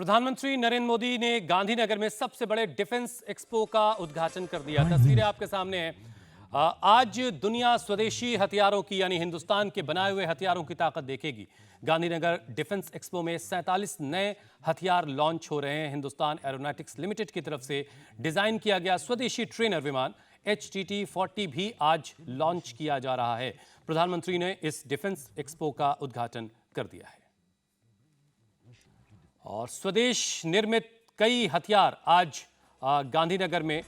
प्रधानमंत्री नरेंद्र मोदी ने गांधीनगर में सबसे बड़े डिफेंस एक्सपो का उद्घाटन कर दिया। तस्वीरें आपके सामने हैं। आज दुनिया स्वदेशी हथियारों की यानी हिंदुस्तान के बनाए हुए हथियारों की ताकत देखेगी। गांधीनगर डिफेंस एक्सपो में 47 नए हथियार लॉन्च हो रहे हैं। हिंदुस्तान एरोनॉटिक्स लिमिटेड की तरफ से डिजाइन किया गया स्वदेशी ट्रेनर विमान HTT-40 भी आज लॉन्च किया जा रहा है। प्रधानमंत्री ने इस डिफेंस एक्सपो का उद्घाटन कर दिया है और स्वदेश निर्मित कई हथियार आज गांधीनगर में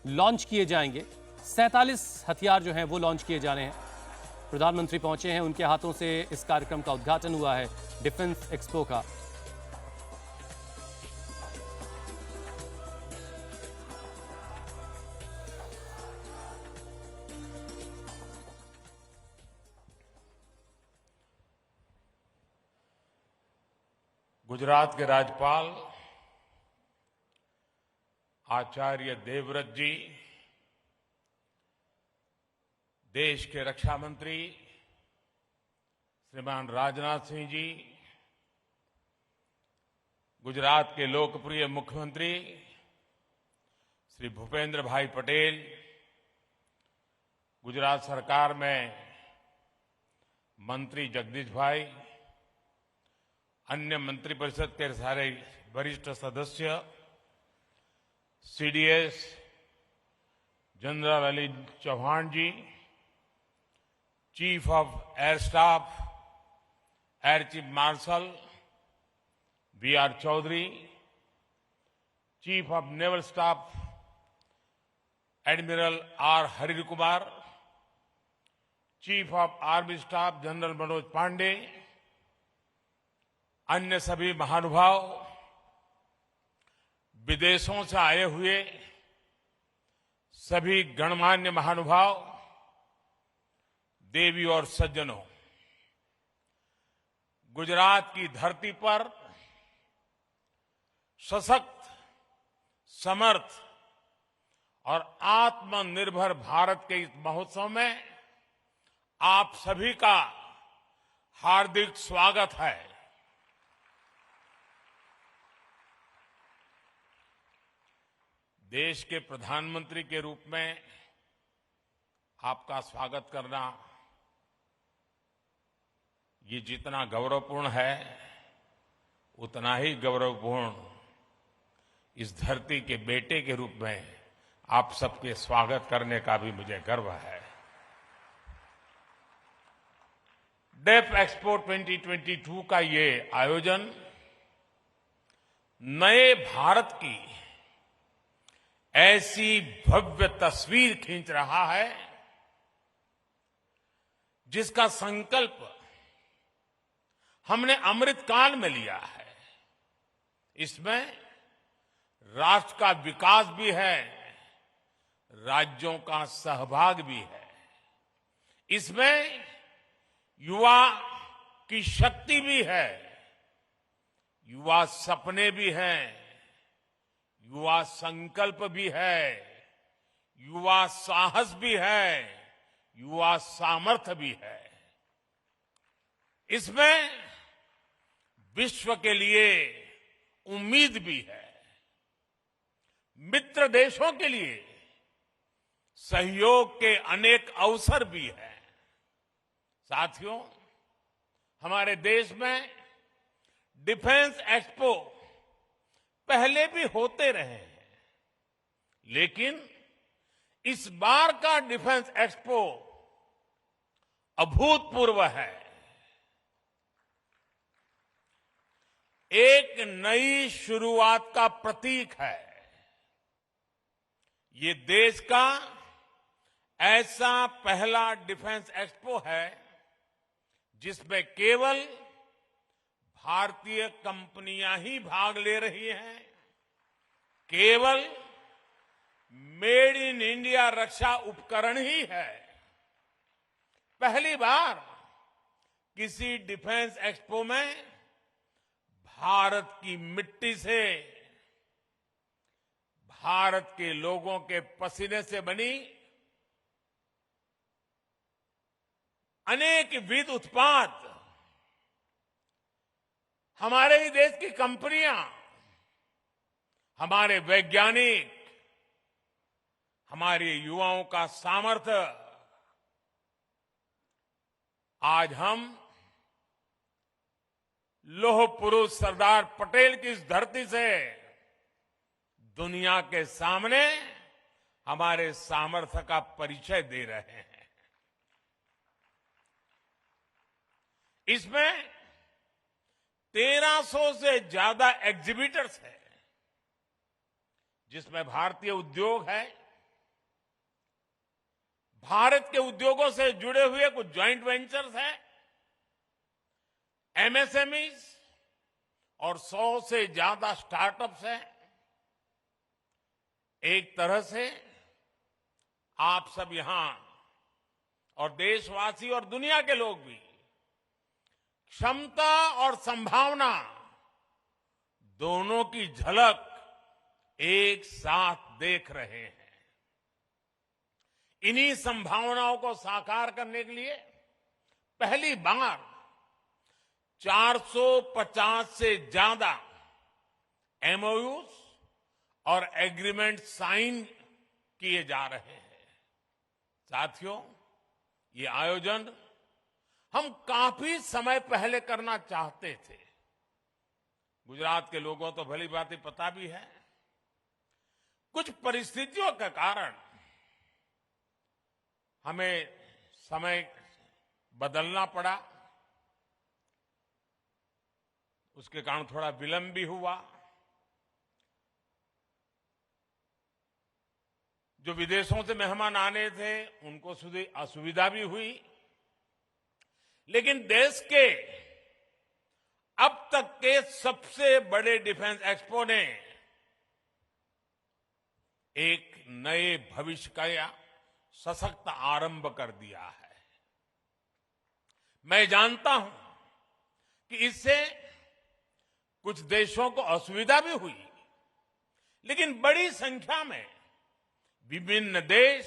लॉन्च किए जाएंगे। 47 हथियार जो हैं वो लॉन्च किए जा रहे हैं। प्रधानमंत्री पहुंचे हैं, उनके हाथों से इस कार्यक्रम का उद्घाटन हुआ है डिफेंस एक्सपो का। गुजरात के राज्यपाल आचार्य देवव्रत जी, देश के रक्षा मंत्री श्रीमान राजनाथ सिंह जी, गुजरात के लोकप्रिय मुख्यमंत्री श्री भूपेंद्र भाई पटेल, गुजरात सरकार में मंत्री जगदीश भाई, अन्य मंत्रिपरिषद के सारे वरिष्ठ सदस्य, CDS general Ali Chauhan ji, chief of air staff air chief marshal VR Chaudhari, chief of naval staff admiral R हरिर Kumar, chief of army staff general Manoj Pande, अन्य सभी महानुभाव, विदेशों से आए हुए सभी गणमान्य महानुभाव, देवी और सज्जनों, गुजरात की धरती पर सशक्त, समर्थ और आत्मनिर्भर भारत के इस महोत्सव में आप सभी का हार्दिक स्वागत है। देश के प्रधानमंत्री के रूप में आपका स्वागत करना ये जितना गौरवपूर्ण है, उतना ही गौरवपूर्ण इस धरती के बेटे के रूप में आप सबके स्वागत करने का भी मुझे गर्व है। डेफ एक्सपो 2022 का ये आयोजन नए भारत की ऐसी भव्य तस्वीर खींच रहा है जिसका संकल्प हमने अमृतकाल में लिया है। इसमें राष्ट्र का विकास भी है, राज्यों का सहभाग भी है। इसमें युवा की शक्ति भी है, युवा सपने भी हैं, युवा संकल्प भी है, युवा साहस भी है, युवा सामर्थ्य भी है। इसमें विश्व के लिए उम्मीद भी है, मित्र देशों के लिए सहयोग के अनेक अवसर भी हैं। साथियों, हमारे देश में डिफेंस एक्सपो पहले भी होते रहे हैं, लेकिन इस बार का डिफेंस एक्सपो अभूतपूर्व है। एक नई शुरुआत का प्रतीक है। ये देश का ऐसा पहला डिफेंस एक्सपो है जिसमें केवल भारतीय कंपनियां ही भाग ले रही हैं। केवल मेड इन इंडिया रक्षा उपकरण ही है। पहली बार किसी डिफेंस एक्सपो में भारत की मिट्टी से, भारत के लोगों के पसीने से बनी अनेक विध उत्पाद हमारे ही देश की कंपनियां, हमारे वैज्ञानिक, हमारे युवाओं का सामर्थ्य आज हम लौह पुरुष सरदार पटेल की इस धरती से दुनिया के सामने हमारे सामर्थ्य का परिचय दे रहे हैं। इसमें 1300 से ज्यादा एग्जीबिटर्स हैं, जिसमें भारतीय उद्योग है, भारत के उद्योगों से जुड़े हुए कुछ जॉइंट वेंचर्स हैं, एमएसएमईज और 100 से ज्यादा स्टार्टअप्स हैं। एक तरह से आप सब यहां और देशवासी और दुनिया के लोग भी क्षमता और संभावना दोनों की झलक एक साथ देख रहे हैं। इन्हीं संभावनाओं को साकार करने के लिए पहली बार 450 से ज्यादा एमओयूज और एग्रीमेंट साइन किए जा रहे हैं। साथियों, ये आयोजन हम काफी समय पहले करना चाहते थे। गुजरात के लोगों तो भली बात ही पता भी है, कुछ परिस्थितियों के कारण हमें समय बदलना पड़ा, उसके कारण थोड़ा विलंब भी हुआ। जो विदेशों से मेहमान आने थे उनको असुविधा भी हुई, लेकिन देश के अब तक के सबसे बड़े डिफेंस एक्सपो ने एक नए भविष्य का सशक्त आरंभ कर दिया है। मैं जानता हूं कि इससे कुछ देशों को असुविधा भी हुई, लेकिन बड़ी संख्या में विभिन्न देश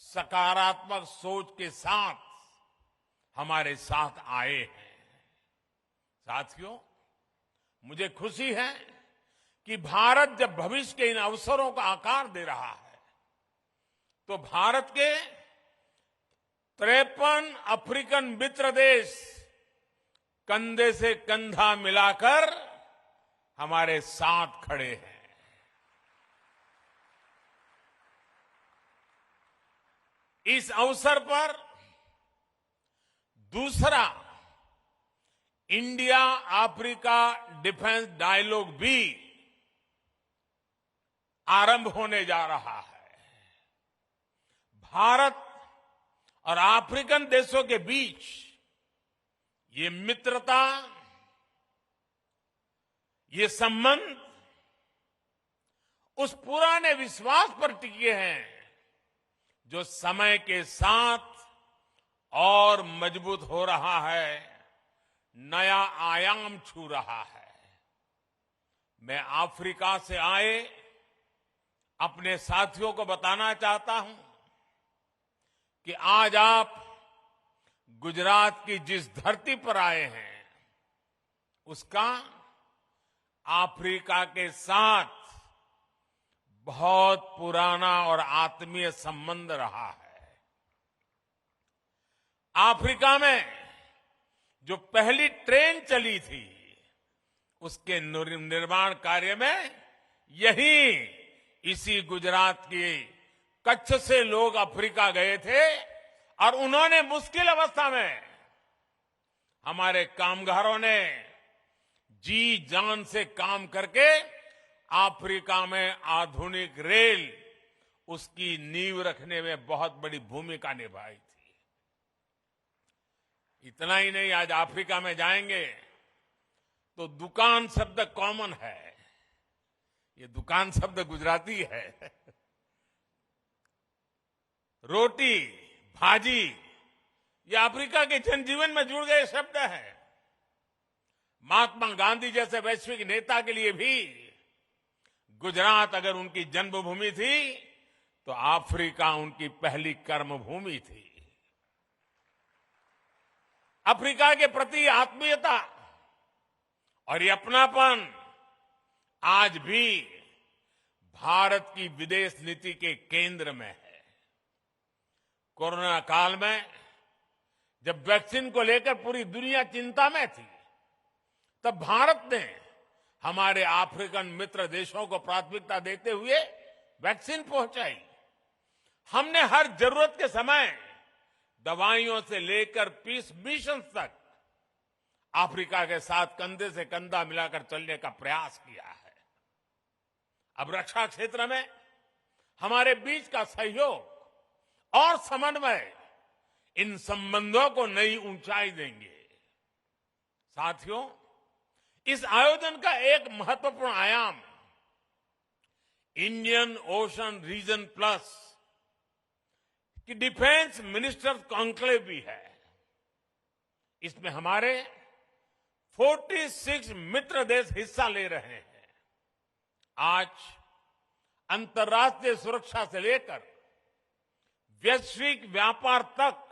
सकारात्मक सोच के साथ हमारे साथ आए हैं। साथियों, मुझे खुशी है कि भारत जब भविष्य के इन अवसरों का आकार दे रहा है, तो भारत के 53 अफ्रीकन मित्र देश कंधे से कंधा मिलाकर हमारे साथ खड़े हैं। इस अवसर पर दूसरा इंडिया अफ्रीका डिफेंस डायलॉग भी आरंभ होने जा रहा है। भारत और अफ्रीकन देशों के बीच ये मित्रता, ये संबंध उस पुराने विश्वास पर टिके हैं जो समय के साथ और मजबूत हो रहा है, नया आयाम छू रहा है। मैं अफ्रीका से आए अपने साथियों को बताना चाहता हूं कि आज आप गुजरात की जिस धरती पर आए हैं, उसका अफ्रीका के साथ बहुत पुराना और आत्मीय संबंध रहा है। अफ्रीका में जो पहली ट्रेन चली थी, उसके निर्माण कार्य में इसी गुजरात के कच्छ से लोग अफ्रीका गए थे और उन्होंने मुश्किल अवस्था में हमारे कामगारों ने जी जान से काम करके अफ्रीका में आधुनिक रेल, उसकी नींव रखने में बहुत बड़ी भूमिका निभाई थी। इतना ही नहीं, आज अफ्रीका में जाएंगे तो दुकान शब्द कॉमन है। ये दुकान शब्द गुजराती है। रोटी, भाजी, ये अफ्रीका के जनजीवन में जुड़ गए शब्द हैं। महात्मा गांधी जैसे वैश्विक नेता के लिए भी गुजरात अगर उनकी जन्मभूमि थी, तो अफ्रीका उनकी पहली कर्मभूमि थी। अफ्रीका के प्रति आत्मीयता और ये अपनापन आज भी भारत की विदेश नीति के केंद्र में है। कोरोना काल में जब वैक्सीन को लेकर पूरी दुनिया चिंता में थी, तब भारत ने हमारे अफ्रीकन मित्र देशों को प्राथमिकता देते हुए वैक्सीन पहुंचाई। हमने हर जरूरत के समय दवाइयों से लेकर पीस मिशन तक अफ्रीका के साथ कंधे से कंधा मिलाकर चलने का प्रयास किया है। अब रक्षा क्षेत्र में हमारे बीच का सहयोग और समन्वय इन संबंधों को नई ऊंचाई देंगे। साथियों, इस आयोजन का एक महत्वपूर्ण आयाम इंडियन ओशन रीजन प्लस की डिफेंस मिनिस्टर्स कॉन्क्लेव भी है। इसमें हमारे 46 मित्र देश हिस्सा ले रहे हैं। आज अंतर्राष्ट्रीय सुरक्षा से लेकर वैश्विक व्यापार तक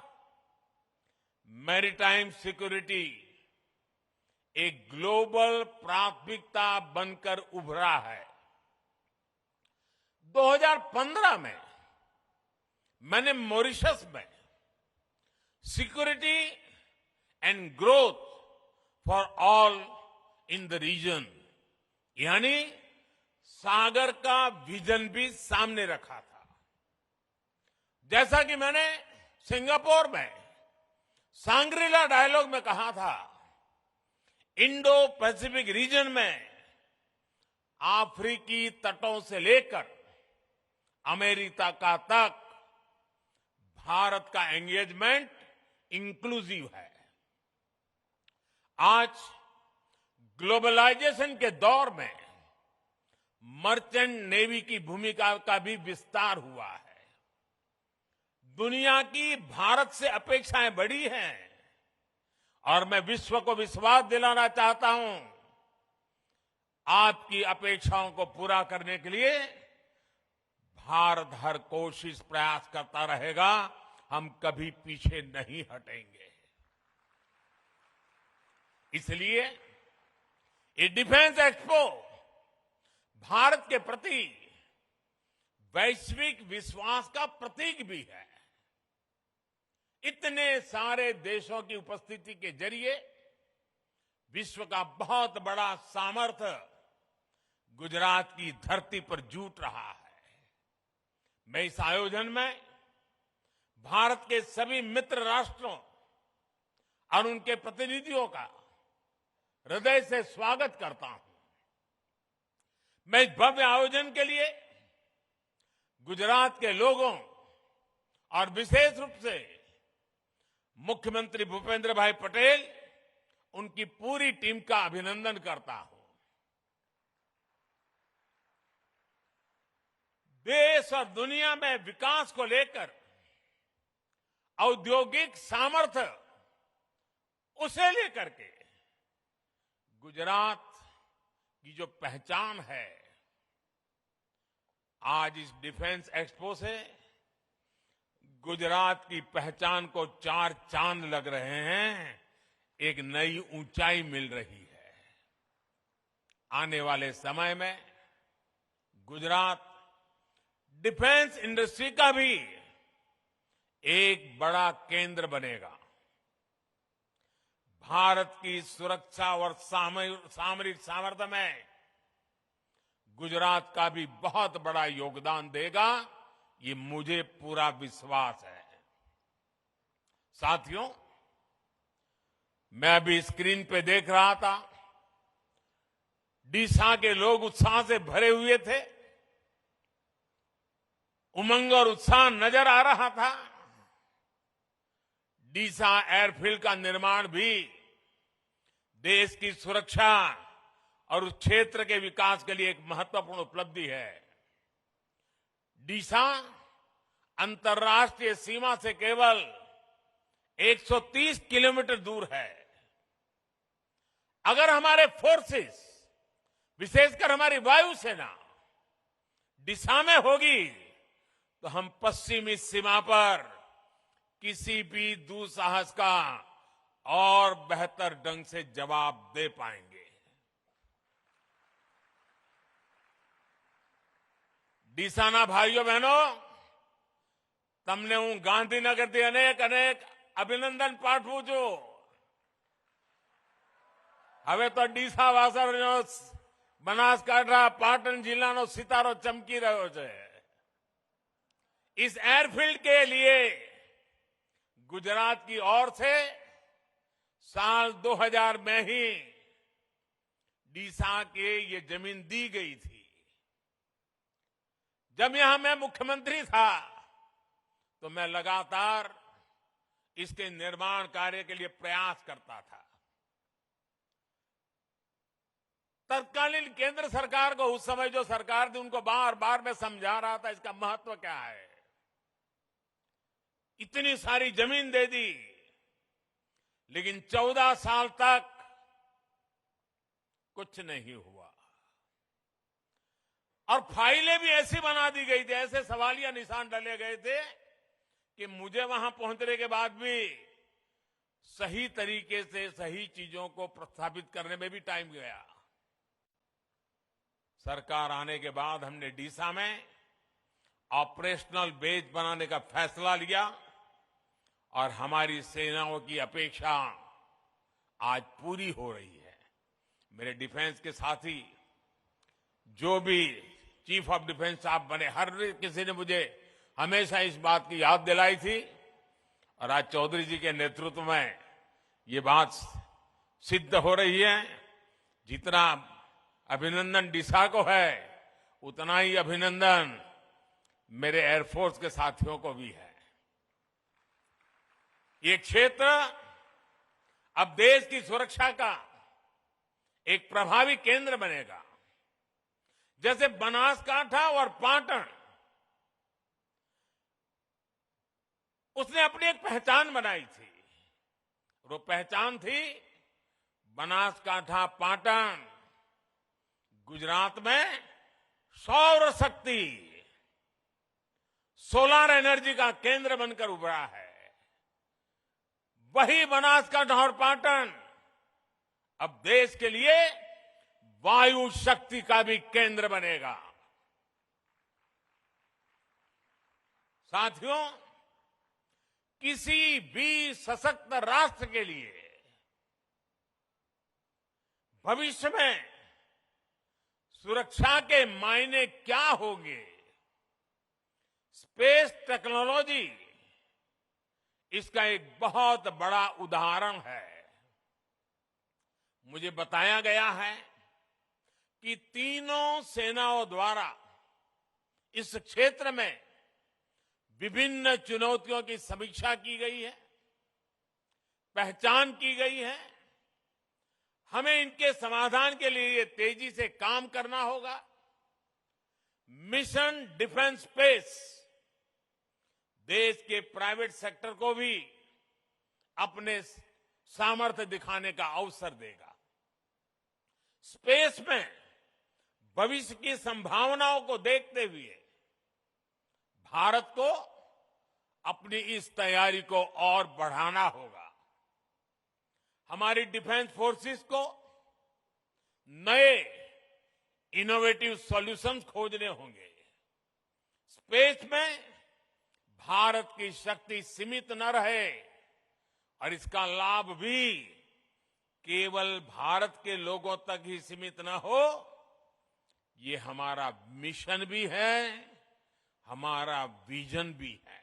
मैरीटाइम सिक्योरिटी एक ग्लोबल प्राथमिकता बनकर उभरा है। 2015 में मैंने मॉरिशस में security and growth for all in the region यानी सागर का विजन भी सामने रखा था। जैसा कि मैंने सिंगापुर में सांग्रीला डायलॉग में कहा था, इंडो पैसिफिक रीजन में अफ्रीकी तटों से लेकर अमेरिका का तक भारत का एंगेजमेंट इंक्लूसिव है। आज ग्लोबलाइजेशन के दौर में मर्चेंट नेवी की भूमिका का भी विस्तार हुआ है। दुनिया की भारत से अपेक्षाएं बड़ी हैं और मैं विश्व को विश्वास दिलाना चाहता हूं, आपकी अपेक्षाओं को पूरा करने के लिए भारत हर कोशिश प्रयास करता रहेगा। हम कभी पीछे नहीं हटेंगे। इसलिए ये डिफेंस एक्सपो भारत के प्रति वैश्विक विश्वास का प्रतीक भी है। इतने सारे देशों की उपस्थिति के जरिए विश्व का बहुत बड़ा सामर्थ्य गुजरात की धरती पर जुट रहा है। मैं इस आयोजन में भारत के सभी मित्र राष्ट्रों और उनके प्रतिनिधियों का हृदय से स्वागत करता हूं। मैं इस भव्य आयोजन के लिए गुजरात के लोगों और विशेष रूप से मुख्यमंत्री भूपेंद्र भाई पटेल, उनकी पूरी टीम का अभिनंदन करता हूं। देश और दुनिया में विकास को लेकर औद्योगिक सामर्थ्य उसे लेकर के गुजरात की जो पहचान है, आज इस डिफेंस एक्सपो से गुजरात की पहचान को चार चांद लग रहे हैं, एक नई ऊंचाई मिल रही है। आने वाले समय में गुजरात डिफेंस इंडस्ट्री का भी एक बड़ा केंद्र बनेगा। भारत की सुरक्षा और सामरिक सामर्थ्य में गुजरात का भी बहुत बड़ा योगदान देगा, ये मुझे पूरा विश्वास है। साथियों, मैं अभी स्क्रीन पे देख रहा था, डीसा के लोग उत्साह से भरे हुए थे, उमंग और उत्साह नजर आ रहा था। डीसा एयरफील्ड का निर्माण भी देश की सुरक्षा और उस क्षेत्र के विकास के लिए एक महत्वपूर्ण उपलब्धि है। डीसा अंतर्राष्ट्रीय सीमा से केवल 130 किलोमीटर दूर है। अगर हमारे फोर्सेस, विशेषकर हमारी वायुसेना डीसा में होगी, तो हम पश्चिमी सीमा पर किसी भी दुस्साहस का और बेहतर ढंग से जवाब दे पाएंगे। ડીસાના ભાઈઓ બહેનો, તમને હું ગાંધીનગરથી અનેક અનેક અભિનંદન પાઠવું છું. હવે તો ડીસા વાસણનો બનાસકાંઠા पाटन जिलाનો सितारो चमकी રહ્યો છે. इस एयरफील्ड के लिए गुजरात की ओर से साल 2000 में ही डीसा के ये जमीन दी गई थी. जब यहां मैं मुख्यमंत्री था तो मैं लगातार इसके निर्माण कार्य के लिए प्रयास करता था. तत्कालीन केंद्र सरकार को उस समय जो सरकार थी उनको बार बार मैं समझा रहा था इसका महत्व क्या है. इतनी सारी जमीन दे दी, लेकिन 14 साल तक कुछ नहीं हुआ और फाइलें भी ऐसी बना दी गई थी, ऐसे सवालिया निशान डाले गए थे कि मुझे वहां पहुंचने के बाद भी सही तरीके से सही चीजों को प्रस्थापित करने में भी टाइम गया. सरकार आने के बाद हमने डीसा में ऑपरेशनल बेस बनाने का फैसला लिया और हमारी सेनाओं की अपेक्षा आज पूरी हो रही है. मेरे डिफेंस के साथी जो भी चीफ ऑफ डिफेंस साहब बने, हर किसी ने मुझे हमेशा इस बात की याद दिलाई थी और आज चौधरी जी के नेतृत्व में ये बात सिद्ध हो रही है. जितना अभिनंदन डीसा को है उतना ही अभिनंदन मेरे एयरफोर्स के साथियों को भी है. ये क्षेत्र अब देश की सुरक्षा का एक प्रभावी केंद्र बनेगा. जैसे बनासकांठा और पाटन, उसने अपनी एक पहचान बनाई थी. वो पहचान थी बनासकांठा पाटन गुजरात में सौर शक्ति, सोलर एनर्जी का केंद्र बनकर उभरा है. वही बनासकांठा और पाटन अब देश के लिए वायु शक्ति का भी केंद्र बनेगा. साथियों, किसी भी सशक्त राष्ट्र के लिए भविष्य में सुरक्षा के मायने क्या होंगे, स्पेस टेक्नोलॉजी इसका एक बहुत बड़ा उदाहरण है. मुझे बताया गया है कि तीनों सेनाओं द्वारा इस क्षेत्र में विभिन्न चुनौतियों की समीक्षा की गई है, पहचान की गई है. हमें इनके समाधान के लिए तेजी से काम करना होगा. मिशन डिफेंस स्पेस देश के प्राइवेट सेक्टर को भी अपने सामर्थ्य दिखाने का अवसर देगा. स्पेस में भविष्य की संभावनाओं को देखते हुए भारत को अपनी इस तैयारी को और बढ़ाना होगा. हमारी डिफेंस फोर्सेस को नए इनोवेटिव सॉल्यूशंस खोजने होंगे. स्पेस में भारत की शक्ति सीमित न रहे और इसका लाभ भी केवल भारत के लोगों तक ही सीमित न हो. ये हमारा मिशन भी है, हमारा विजन भी है.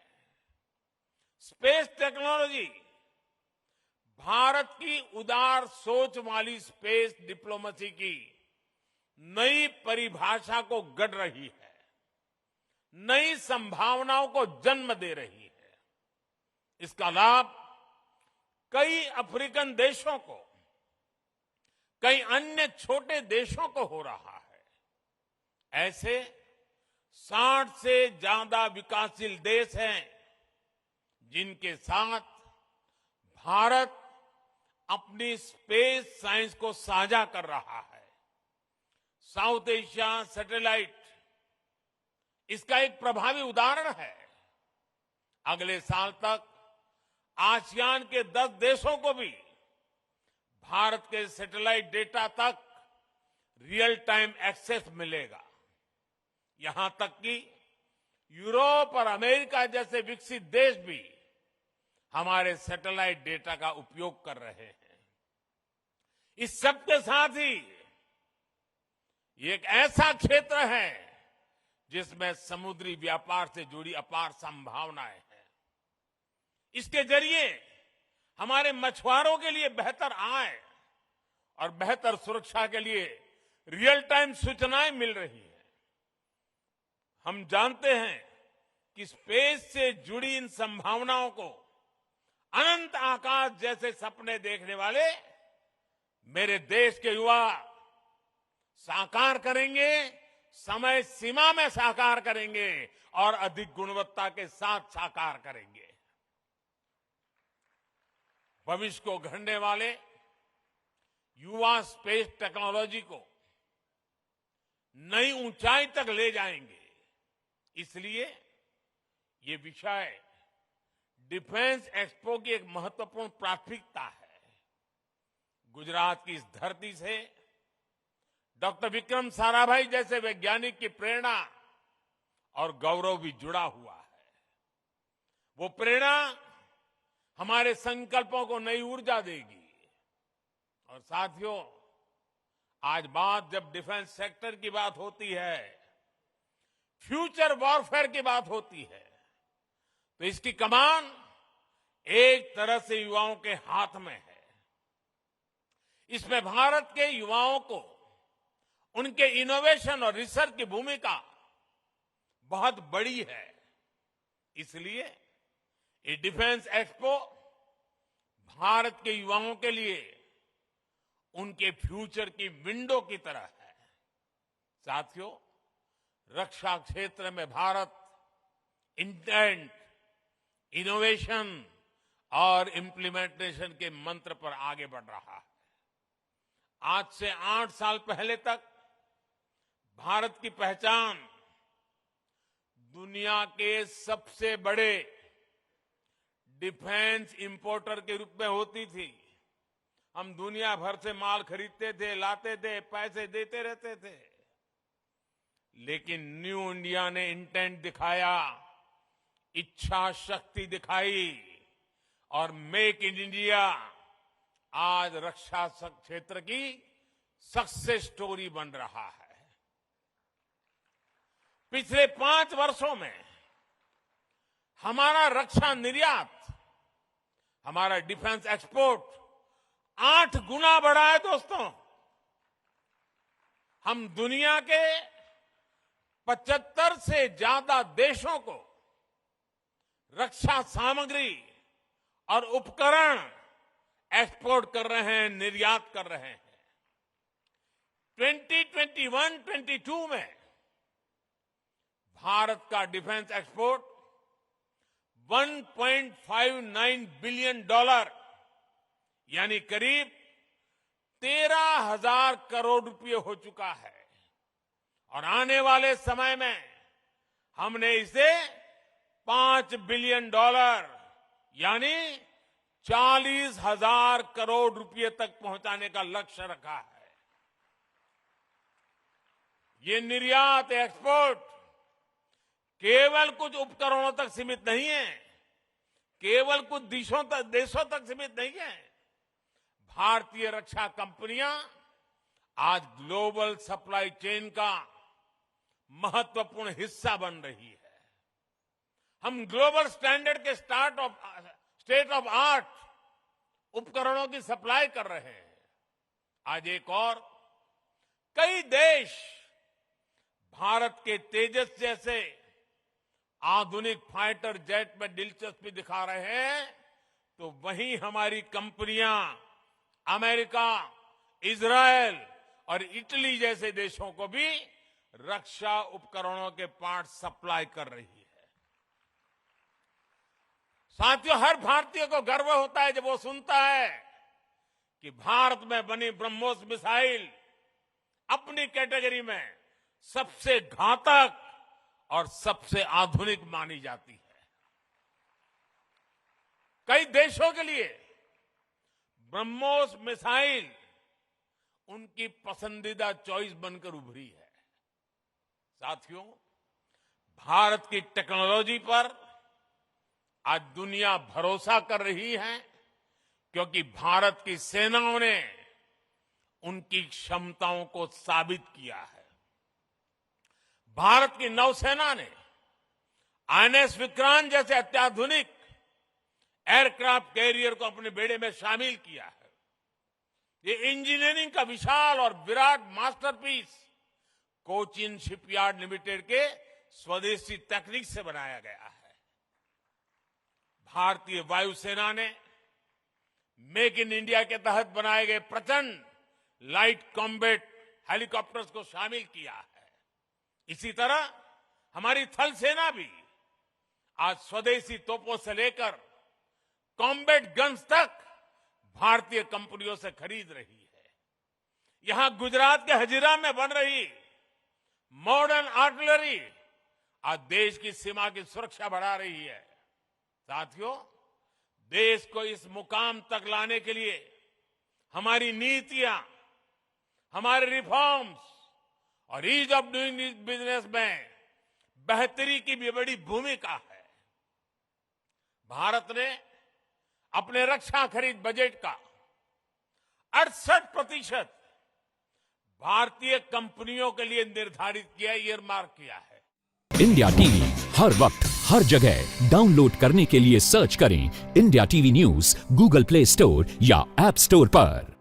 स्पेस टेक्नोलॉजी भारत की उदार सोच वाली स्पेस डिप्लोमेसी की नई परिभाषा को गढ़ रही है, नई संभावनाओं को जन्म दे रही है. इसका लाभ कई अफ्रीकन देशों को, कई अन्य छोटे देशों को हो रहा है. ऐसे 60 से ज्यादा विकासशील देश हैं जिनके साथ भारत अपनी स्पेस साइंस को साझा कर रहा है. साउथ एशिया सैटेलाइट इसका एक प्रभावी उदाहरण है. अगले साल तक आसियान के 10 देशों को भी भारत के सैटेलाइट डेटा तक रियल टाइम एक्सेस मिलेगा. यहां तक कि यूरोप और अमेरिका जैसे विकसित देश भी हमारे सैटेलाइट डेटा का उपयोग कर रहे हैं। इस सब के साथ ही ये एक ऐसा क्षेत्र है जिसमें समुद्री व्यापार से जुड़ी अपार संभावनाएं हैं। इसके जरिए हमारे मछुआरों के लिए बेहतर आय और बेहतर सुरक्षा के लिए रियल टाइम सूचनाएं मिल रही हैं। हम जानते हैं कि स्पेस से जुड़ी इन संभावनाओं को अनंत आकाश जैसे सपने देखने वाले मेरे देश के युवा साकार करेंगे, समय सीमा में साकार करेंगे और अधिक गुणवत्ता के साथ साकार करेंगे। भविष्य को गढ़ने वाले युवा स्पेस टेक्नोलॉजी को नई ऊंचाई तक ले जाएंगे। इसलिए ये विषय डिफेंस एक्सपो की एक महत्वपूर्ण प्राथमिकता है। गुजरात की इस धरती से डॉक्टर विक्रम साराभाई जैसे वैज्ञानिक की प्रेरणा और गौरव भी जुड़ा हुआ है। वो प्रेरणा हमारे संकल्पों को नई ऊर्जा देगी। और साथियों, आज बात जब डिफेंस सेक्टर की बात होती है, फ्यूचर वॉरफेयर की बात होती है, तो इसकी कमान एक तरह से युवाओं के हाथ में है। इसमें भारत के युवाओं को उनके इनोवेशन और रिसर्च की भूमिका बहुत बड़ी है। इसलिए ये डिफेंस एक्सपो भारत के युवाओं के लिए उनके फ्यूचर की विंडो की तरह है। साथियों, रक्षा क्षेत्र में भारत इंटेंट, इनोवेशन और इम्प्लीमेंटेशन के मंत्र पर आगे बढ़ रहा है। आज से 8 साल पहले तक भारत की पहचान दुनिया के सबसे बड़े डिफेंस इंपोर्टर के रूप में होती थी। हम दुनिया भर से माल खरीदते थे, लाते थे, पैसे देते रहते थे। लेकिन न्यू इंडिया ने इंटेंट दिखाया, इच्छा शक्ति दिखाई और मेक इन इंडिया आज रक्षा क्षेत्र की सक्सेस स्टोरी बन रहा है। पिछले 5 वर्षों में हमारा रक्षा निर्यात, हमारा डिफेंस एक्सपोर्ट 8 गुना बढ़ा है। दोस्तों, हम दुनिया के 75 से ज्यादा देशों को रक्षा सामग्री और उपकरण एक्सपोर्ट कर रहे हैं, निर्यात कर रहे हैं। 2021-22 में भारत का डिफेंस एक्सपोर्ट $1.59 बिलियन यानी करीब 13,000 करोड़ रुपये हो चुका है। और आने वाले समय में हमने इसे $5 बिलियन यानी 40,000 करोड़ रुपये तक पहुंचाने का लक्ष्य रखा है। ये निर्यात, एक्सपोर्ट केवल कुछ उपकरणों तक सीमित नहीं है, केवल कुछ देशों तक सीमित नहीं है। भारतीय रक्षा कंपनियां आज ग्लोबल सप्लाई चेन का महत्वपूर्ण हिस्सा बन रही है। हम ग्लोबल स्टैंडर्ड के स्टेट ऑफ आर्ट उपकरणों की सप्लाई कर रहे हैं। आज एक और कई देश भारत के तेजस जैसे आधुनिक फाइटर जेट में दिलचस्पी दिखा रहे हैं, तो वहीं हमारी कंपनियां अमेरिका, इजरायल और इटली जैसे देशों को भी रक्षा उपकरणों के पार्ट सप्लाई कर रही है। साथियों, हर भारतीय को गर्व होता है जब वो सुनता है कि भारत में बनी ब्रह्मोस मिसाइल अपनी कैटेगरी में सबसे घातक और सबसे आधुनिक मानी जाती है। कई देशों के लिए ब्रह्मोस मिसाइल उनकी पसंदीदा चॉइस बनकर उभरी है। साथियों, भारत की टेक्नोलॉजी पर आज दुनिया भरोसा कर रही है, क्योंकि भारत की सेनाओं ने उनकी क्षमताओं को साबित किया है। भारत की नौसेना ने आईएनएस विक्रांत जैसे अत्याधुनिक एयरक्राफ्ट कैरियर को अपने बेड़े में शामिल किया है। ये इंजीनियरिंग का विशाल और Virat masterpiece Cochin shipyard limited के स्वदेशी तकनीक से बनाया गया है। भारतीय वायुसेना ने मेक इन इंडिया के तहत बनाए गए प्रचंड लाइट कॉम्बैट हेलीकॉप्टर्स को शामिल किया है। इसी तरह हमारी थल सेना भी आज स्वदेशी तोपों से लेकर कॉम्बैट गन्स तक भारतीय कंपनियों से खरीद रही है। यहां गुजरात के हजीरा में बन रही मॉडर्न आर्टिलरी आज देश की सीमा की सुरक्षा बढ़ा रही है। साथियों, देश को इस मुकाम तक लाने के लिए हमारी नीतियां, हमारे रिफॉर्म्स और ईज ऑफ डूइंग बिजनेस में बेहतरी की भी बड़ी भूमिका है। भारत ने अपने रक्षा खरीद बजट का 68% भारतीय कंपनियों के लिए निर्धारित किया, ईयरमार्क किया है। इंडिया टीवी हर वक्त हर जगह डाउनलोड करने के लिए सर्च करें India TV news Google play store या ऐप स्टोर पर।